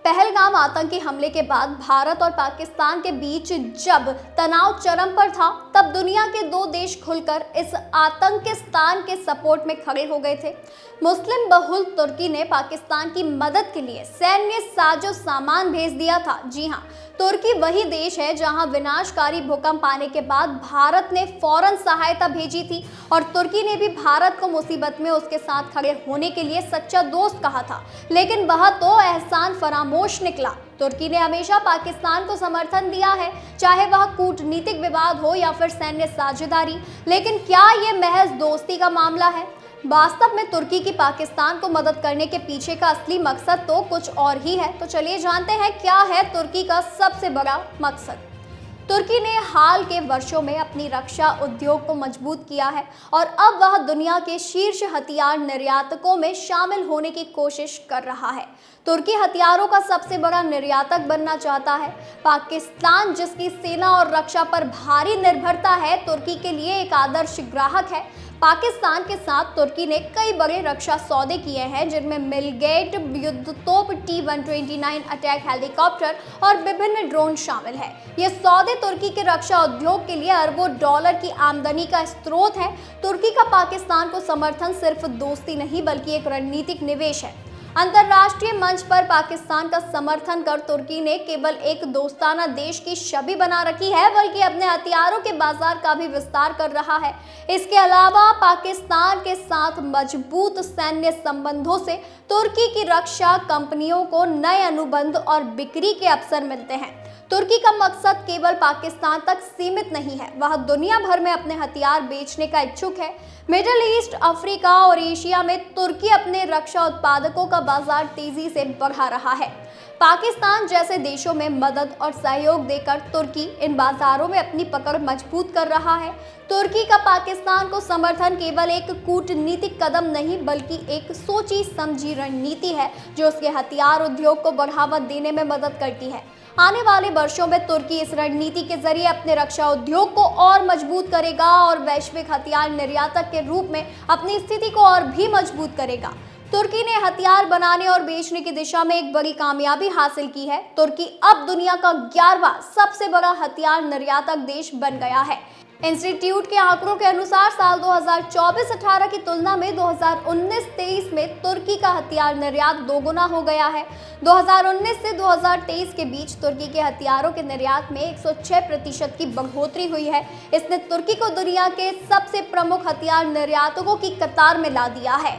पहलगाम आतंकी हमले के बाद भारत और पाकिस्तान के बीच जब तनाव चरम पर था, तब दुनिया के दो देश खुलकर इस आतंकिस्तान के सपोर्ट में खड़े हो गए थे। मुस्लिम बहुल तुर्की ने पाकिस्तान की मदद के लिए सैन्य साजो सामान भेज दिया था। जी हां, तुर्की वही देश है जहां विनाशकारी भूकंप आने के बाद भारत ने फौरन सहायता भेजी थी और तुर्की ने भी भारत को मुसीबत में उसके साथ खड़े होने के लिए सच्चा दोस्त कहा था। लेकिन वह तो एहसान फरामोश निकला। तुर्की ने हमेशा पाकिस्तान को समर्थन दिया है, चाहे वह कूटनीतिक विवाद हो या फिर सैन्य साझेदारी। लेकिन क्या ये महज दोस्ती का मामला है? वास्तव में तुर्की की पाकिस्तान को मदद करने के पीछे का असली मकसद तो कुछ और ही है। तो चलिए जानते हैं क्या है तुर्की का सबसे बड़ा मकसद। तुर्की ने हाल के वर्षों में अपनी रक्षा उद्योग को मजबूत किया है और अब वह दुनिया के शीर्ष हथियार निर्यातकों में शामिल होने की कोशिश कर रहा है। तुर्की हथियारों का सबसे बड़ा निर्यातक बनना चाहता है। पाकिस्तान, जिसकी सेना और रक्षा पर भारी निर्भरता है, तुर्की के लिए एक आदर्श ग्राहक है। पाकिस्तान के साथ तुर्की ने कई बड़े रक्षा सौदे किए हैं, जिनमें मिलगेट युद्धतोप T-129 अटैक हेलीकॉप्टर और विभिन्न ड्रोन शामिल है। ये सौदे तुर्की के रक्षा उद्योग के लिए अरबों डॉलर की आमदनी का स्रोत है। तुर्की का पाकिस्तान को समर्थन सिर्फ दोस्ती नहीं बल्कि एक रणनीतिक निवेश है। अंतर्राष्ट्रीय मंच पर पाकिस्तान का समर्थन कर तुर्की ने केवल एक दोस्ताना देश की छवि बना रखी है, बल्कि अपने हथियारों के बाजार का भी विस्तार कर रहा है। इसके अलावा पाकिस्तान के साथ मजबूत सैन्य संबंधों से तुर्की की रक्षा कंपनियों को नए अनुबंध और बिक्री के अवसर मिलते हैं। तुर्की का मकसद केवल पाकिस्तान तक सीमित नहीं है, वह दुनिया भर में अपने हथियार बेचने का इच्छुक है। मिडिल ईस्ट, अफ्रीका और एशिया में तुर्की अपने रक्षा उत्पादकों का बाजार तेजी से बढ़ा रहा है। पाकिस्तान जैसे देशों में मदद और सहयोग देकर तुर्की इन बाजारों में अपनी पकड़ मजबूत कर रहा है। तुर्की का पाकिस्तान को समर्थन केवल एक कूटनीतिक कदम नहीं बल्कि एक सोची समझी रणनीति है, जो उसके हथियार उद्योग को बढ़ावा देने में मदद करती है। आने वाले वर्षों में तुर्की इस रणनीति के जरिए अपने रक्षा उद्योग को और मजबूत करेगा और वैश्विक हथियार निर्यातक के रूप में अपनी स्थिति को और भी मजबूत करेगा। तुर्की ने हथियार बनाने और बेचने की दिशा में एक बड़ी कामयाबी हासिल की है। तुर्की अब दुनिया का 11वां सबसे बड़ा हथियार निर्यातक देश बन गया है। इंस्टीट्यूट के आंकड़ों के अनुसार साल 2024-18 की तुलना में 2019-23 में तुर्की का हथियार निर्यात दोगुना हो गया है। 2019 से 2023 के बीच तुर्की के हथियारों के निर्यात में 106% की बढ़ोतरी हुई है। इसने तुर्की को दुनिया के सबसे प्रमुख हथियार निर्यातकों की कतार में ला दिया है।